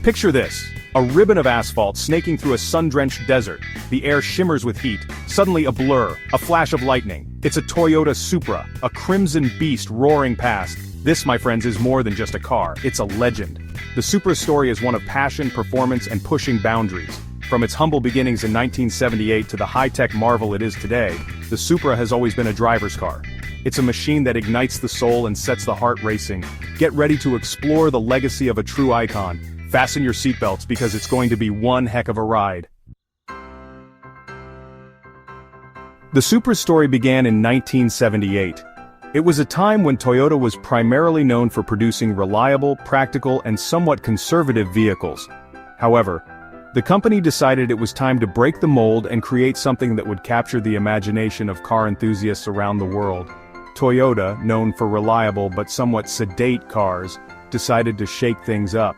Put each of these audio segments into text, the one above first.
Picture this, a ribbon of asphalt snaking through a sun-drenched desert. The air shimmers with heat, suddenly a blur, a flash of lightning. It's a Toyota Supra, a crimson beast roaring past. This, my friends, is more than just a car, it's a legend. The Supra's story is one of passion, performance, and pushing boundaries. From its humble beginnings in 1978 to the high-tech marvel it is today, the Supra has always been a driver's car. It's a machine that ignites the soul and sets the heart racing. Get ready to explore the legacy of a true icon. Fasten your seatbelts because it's going to be one heck of a ride. The Supra's story began in 1978. It was a time when Toyota was primarily known for producing reliable, practical, and somewhat conservative vehicles. However, the company decided it was time to break the mold and create something that would capture the imagination of car enthusiasts around the world. Toyota, known for reliable but somewhat sedate cars, decided to shake things up.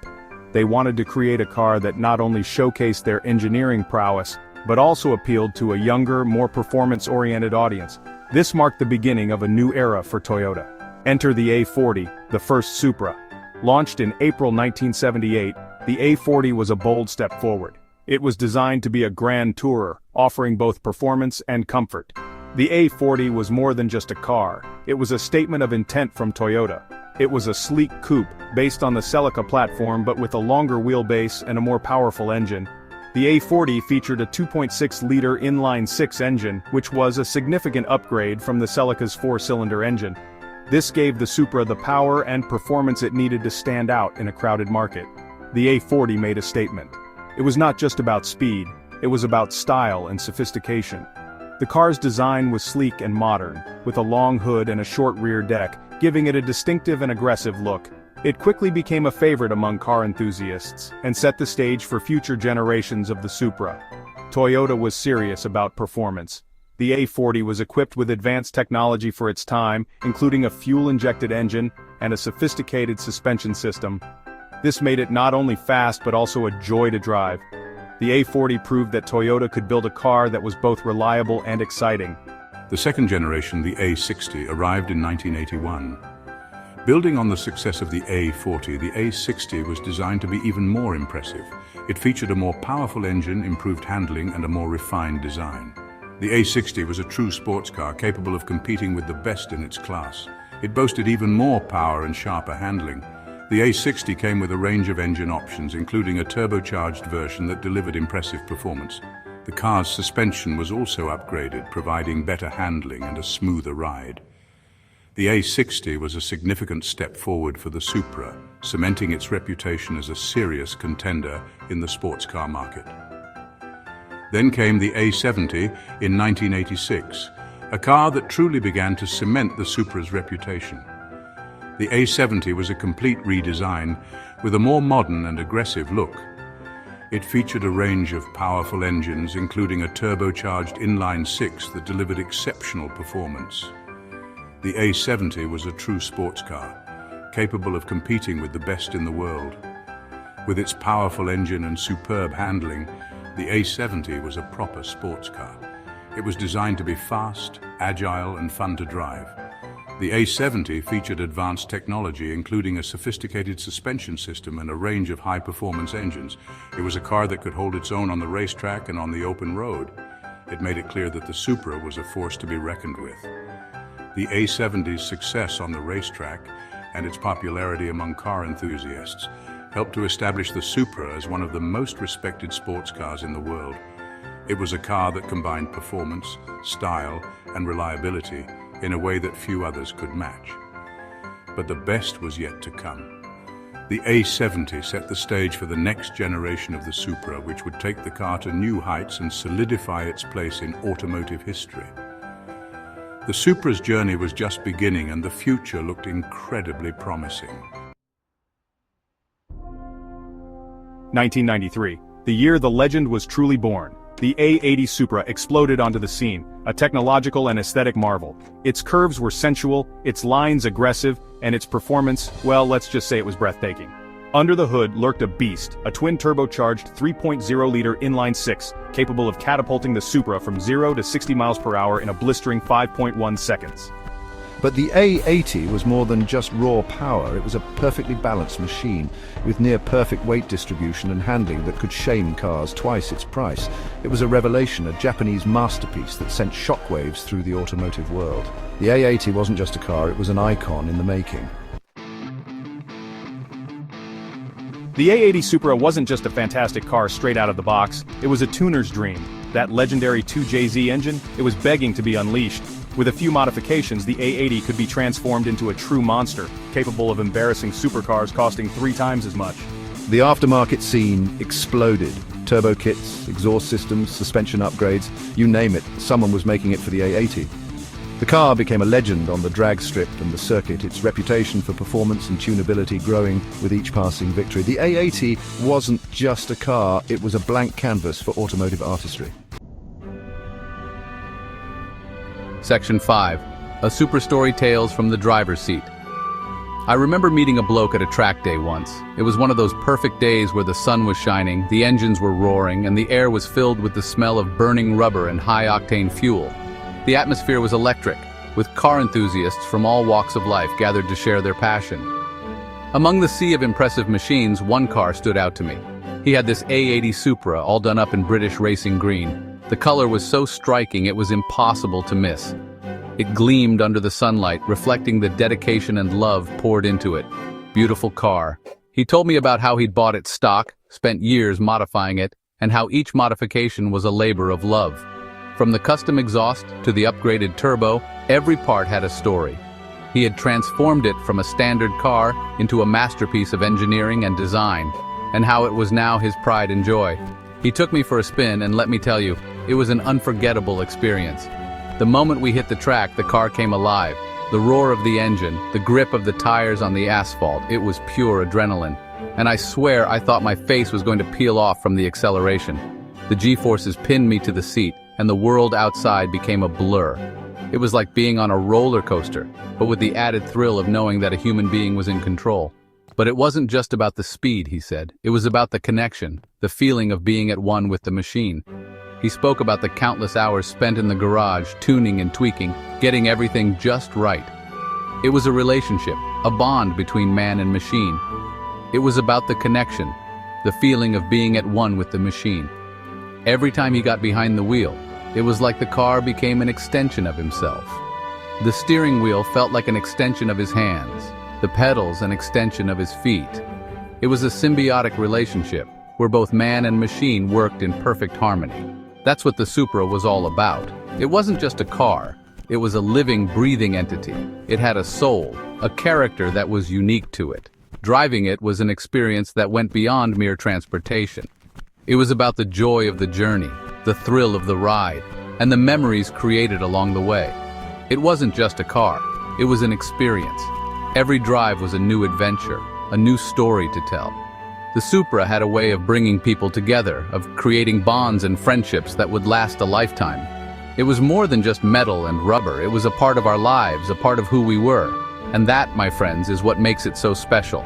They wanted to create a car that not only showcased their engineering prowess, but also appealed to a younger, more performance-oriented audience. This marked the beginning of a new era for Toyota. Enter the A40, the first Supra. Launched in April 1978, the A40 was a bold step forward. It was designed to be a grand tourer, offering both performance and comfort. The A40 was more than just a car, it was a statement of intent from Toyota. It was a sleek coupe, based on the Celica platform but with a longer wheelbase and a more powerful engine. The A40 featured a 2.6-liter inline-six engine, which was a significant upgrade from the Celica's 4-cylinder engine. This gave the Supra the power and performance it needed to stand out in a crowded market. The A40 made a statement. It was not just about speed, it was about style and sophistication. The car's design was sleek and modern, with a long hood and a short rear deck, giving it a distinctive and aggressive look. It quickly became a favorite among car enthusiasts, and set the stage for future generations of the Supra. Toyota was serious about performance. The A40 was equipped with advanced technology for its time, including a fuel-injected engine and a sophisticated suspension system. This made it not only fast but also a joy to drive. The A40 proved that Toyota could build a car that was both reliable and exciting. The second generation, the A60, arrived in 1981. Building on the success of the A40, the A60 was designed to be even more impressive. It featured a more powerful engine, improved handling, and a more refined design. The A60 was a true sports car capable of competing with the best in its class. It boasted even more power and sharper handling. The A60 came with a range of engine options, including a turbocharged version that delivered impressive performance. The car's suspension was also upgraded, providing better handling and a smoother ride. The A60 was a significant step forward for the Supra, cementing its reputation as a serious contender in the sports car market. Then came the A70 in 1986, a car that truly began to cement the Supra's reputation. The A70 was a complete redesign, with a more modern and aggressive look. It featured a range of powerful engines, including a turbocharged inline-six that delivered exceptional performance. The A70 was a true sports car, capable of competing with the best in the world. With its powerful engine and superb handling, the A70 was a proper sports car. It was designed to be fast, agile, and fun to drive. The A70 featured advanced technology, including a sophisticated suspension system and a range of high-performance engines. It was a car that could hold its own on the racetrack and on the open road. It made it clear that the Supra was a force to be reckoned with. The A70's success on the racetrack and its popularity among car enthusiasts helped to establish the Supra as one of the most respected sports cars in the world. It was a car that combined performance, style, and reliability in a way that few others could match. But the best was yet to come. The A70 set the stage for the next generation of the Supra, which would take the car to new heights and solidify its place in automotive history. The Supra's journey was just beginning, and the future looked incredibly promising. 1993, the year the legend was truly born. The A80 Supra exploded onto the scene, a technological and aesthetic marvel. Its curves were sensual, its lines aggressive, and its performance, well, let's just say it was breathtaking. Under the hood lurked a beast, a twin-turbocharged 3.0-liter inline-six, capable of catapulting the Supra from 0 to 60 miles per hour in a blistering 5.1 seconds. But the A80 was more than just raw power. It was a perfectly balanced machine with near-perfect weight distribution and handling that could shame cars twice its price. It was a revelation, a Japanese masterpiece that sent shockwaves through the automotive world. The A80 wasn't just a car, it was an icon in the making. The A80 Supra wasn't just a fantastic car straight out of the box, it was a tuner's dream. That legendary 2JZ engine, it was begging to be unleashed. With a few modifications, the A80 could be transformed into a true monster, capable of embarrassing supercars costing 3 times as much. The aftermarket scene exploded. Turbo kits, exhaust systems, suspension upgrades, you name it, someone was making it for the A80. The car became a legend on the drag strip and the circuit, its reputation for performance and tunability growing with each passing victory. The A80 wasn't just a car, it was a blank canvas for automotive artistry. Section 5. A Supra Story Tales from the Driver's Seat. I remember meeting a bloke at a track day once. It was one of those perfect days where the sun was shining, the engines were roaring, and the air was filled with the smell of burning rubber and high-octane fuel. The atmosphere was electric, with car enthusiasts from all walks of life gathered to share their passion. Among the sea of impressive machines, one car stood out to me. He had this A80 Supra, all done up in British racing green. The color was so striking it was impossible to miss. It gleamed under the sunlight, reflecting the dedication and love poured into it. Beautiful car. He told me about how he'd bought it stock, spent years modifying it, and how each modification was a labor of love. From the custom exhaust to the upgraded turbo, every part had a story. He had transformed it from a standard car into a masterpiece of engineering and design, and how it was now his pride and joy. He took me for a spin, and let me tell you, it was an unforgettable experience. The moment we hit the track, the car came alive. The roar of the engine, the grip of the tires on the asphalt, it was pure adrenaline. And I swear I thought my face was going to peel off from the acceleration. The G-forces pinned me to the seat, and the world outside became a blur. It was like being on a roller coaster, but with the added thrill of knowing that a human being was in control. But it wasn't just about the speed, he said. It was about the connection, the feeling of being at one with the machine. He spoke about the countless hours spent in the garage, tuning and tweaking, getting everything just right. It was a relationship, a bond between man and machine. It was about the connection, the feeling of being at one with the machine. Every time he got behind the wheel, it was like the car became an extension of himself. The steering wheel felt like an extension of his hands, the pedals an extension of his feet. It was a symbiotic relationship, where both man and machine worked in perfect harmony. That's what the Supra was all about. It wasn't just a car, it was a living, breathing entity. It had a soul, a character that was unique to it. Driving it was an experience that went beyond mere transportation. It was about the joy of the journey, the thrill of the ride, and the memories created along the way. It wasn't just a car, it was an experience. Every drive was a new adventure, a new story to tell. The Supra had a way of bringing people together, of creating bonds and friendships that would last a lifetime. It was more than just metal and rubber, it was a part of our lives, a part of who we were. And that, my friends, is what makes it so special.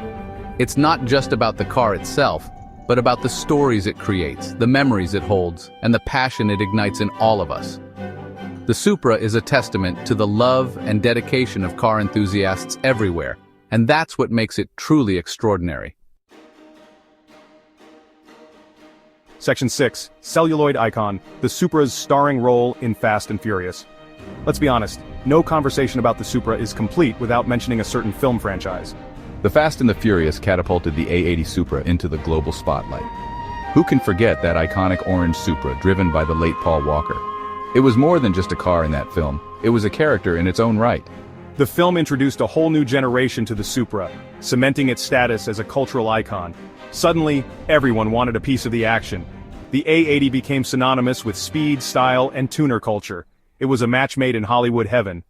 It's not just about the car itself, but about the stories it creates, the memories it holds, and the passion it ignites in all of us. The Supra is a testament to the love and dedication of car enthusiasts everywhere, and that's what makes it truly extraordinary. Section 6. Celluloid Icon, the Supra's starring role in Fast and Furious. Let's be honest, no conversation about the Supra is complete without mentioning a certain film franchise. The Fast and the Furious catapulted the A80 Supra into the global spotlight. Who can forget that iconic orange Supra driven by the late Paul Walker? It was more than just a car in that film, it was a character in its own right. The film introduced a whole new generation to the Supra, cementing its status as a cultural icon. Suddenly, everyone wanted a piece of the action. The A80 became synonymous with speed, style, and tuner culture. It was a match made in Hollywood heaven.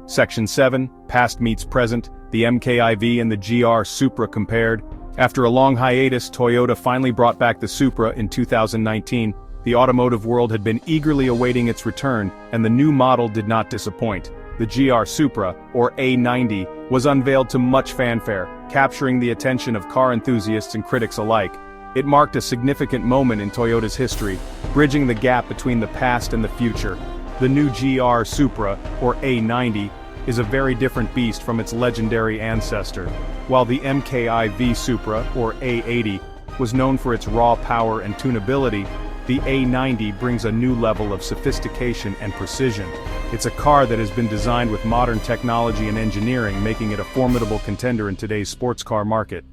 Section 7. Past meets present, the MKIV and the GR Supra compared. After a long hiatus, Toyota finally brought back the Supra in 2019. The automotive world had been eagerly awaiting its return, and the new model did not disappoint. The GR Supra, or A90, was unveiled to much fanfare, capturing the attention of car enthusiasts and critics alike. It marked a significant moment in Toyota's history, bridging the gap between the past and the future. The new GR Supra, or A90, is a very different beast from its legendary ancestor. While the MKIV Supra, or A80, was known for its raw power and tunability, the A90 brings a new level of sophistication and precision. It's a car that has been designed with modern technology and engineering, making it a formidable contender in today's sports car market.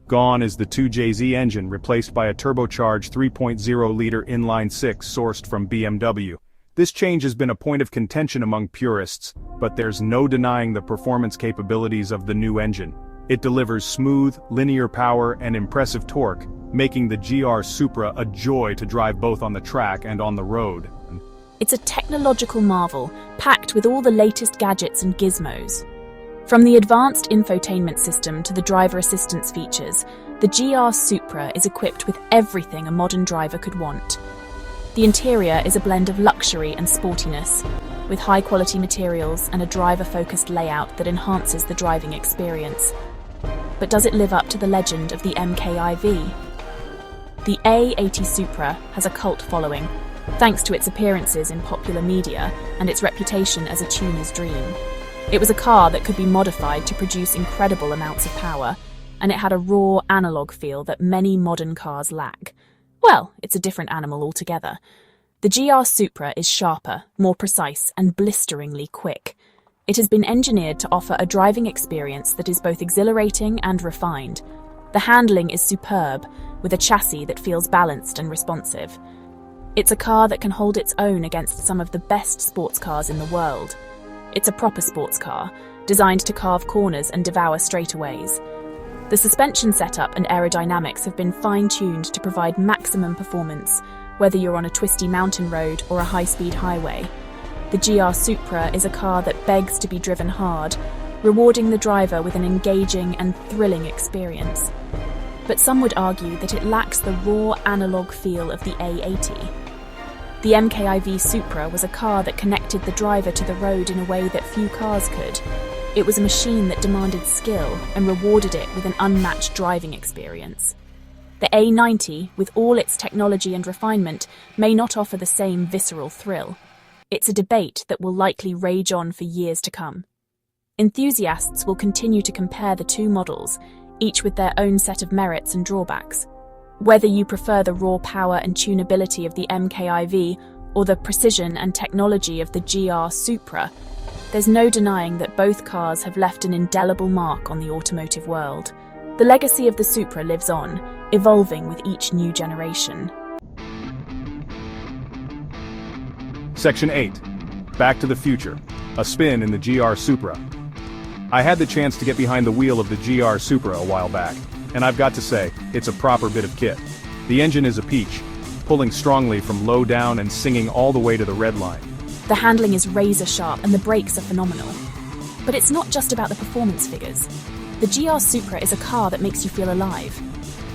Gone is the 2JZ engine, replaced by a turbocharged 3.0-liter inline-six sourced from BMW. This change has been a point of contention among purists, but there's no denying the performance capabilities of the new engine. It delivers smooth, linear power and impressive torque, making the GR Supra a joy to drive both on the track and on the road. It's a technological marvel, packed with all the latest gadgets and gizmos. From the advanced infotainment system to the driver assistance features, the GR Supra is equipped with everything a modern driver could want. The interior is a blend of luxury and sportiness, with high-quality materials and a driver-focused layout that enhances the driving experience. But does it live up to the legend of the MKIV? The A80 Supra has a cult following, thanks to its appearances in popular media and its reputation as a tuner's dream. It was a car that could be modified to produce incredible amounts of power, and it had a raw, analog feel that many modern cars lack. Well, it's a different animal altogether. The GR Supra is sharper, more precise, and blisteringly quick. It has been engineered to offer a driving experience that is both exhilarating and refined. The handling is superb, with a chassis that feels balanced and responsive. It's a car that can hold its own against some of the best sports cars in the world. It's a proper sports car, designed to carve corners and devour straightaways. The suspension setup and aerodynamics have been fine-tuned to provide maximum performance, whether you're on a twisty mountain road or a high-speed highway. The GR Supra is a car that begs to be driven hard, rewarding the driver with an engaging and thrilling experience. But some would argue that it lacks the raw analog feel of the A80. The MKIV Supra was a car that connected the driver to the road in a way that few cars could. It was a machine that demanded skill and rewarded it with an unmatched driving experience. The A90, with all its technology and refinement, may not offer the same visceral thrill. It's a debate that will likely rage on for years to come. Enthusiasts will continue to compare the two models, each with their own set of merits and drawbacks. Whether you prefer the raw power and tunability of the MKIV or the precision and technology of the GR Supra, there's no denying that both cars have left an indelible mark on the automotive world. The legacy of the Supra lives on, evolving with each new generation. Section 8. Back to the Future. A spin in the GR Supra. I had the chance to get behind the wheel of the GR Supra a while back, and I've got to say, it's a proper bit of kit. The engine is a peach, pulling strongly from low down and singing all the way to the red line. The handling is razor sharp and the brakes are phenomenal. But it's not just about the performance figures. The GR Supra is a car that makes you feel alive.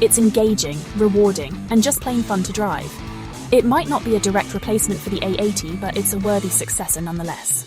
It's engaging, rewarding, and just plain fun to drive. It might not be a direct replacement for the A80, but it's a worthy successor nonetheless.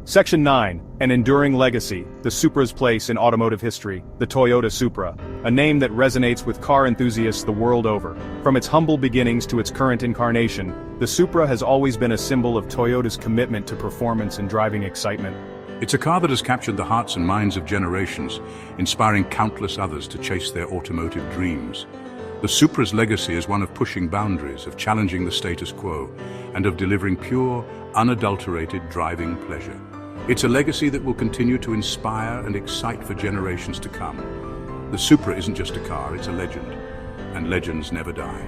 Section 9. An enduring legacy, the Supra's place in automotive history, the Toyota Supra, a name that resonates with car enthusiasts the world over. From its humble beginnings to its current incarnation, the Supra has always been a symbol of Toyota's commitment to performance and driving excitement. It's a car that has captured the hearts and minds of generations, inspiring countless others to chase their automotive dreams. The Supra's legacy is one of pushing boundaries, of challenging the status quo, and of delivering pure, unadulterated driving pleasure. It's a legacy that will continue to inspire and excite for generations to come. The Supra isn't just a car, it's a legend, and legends never die.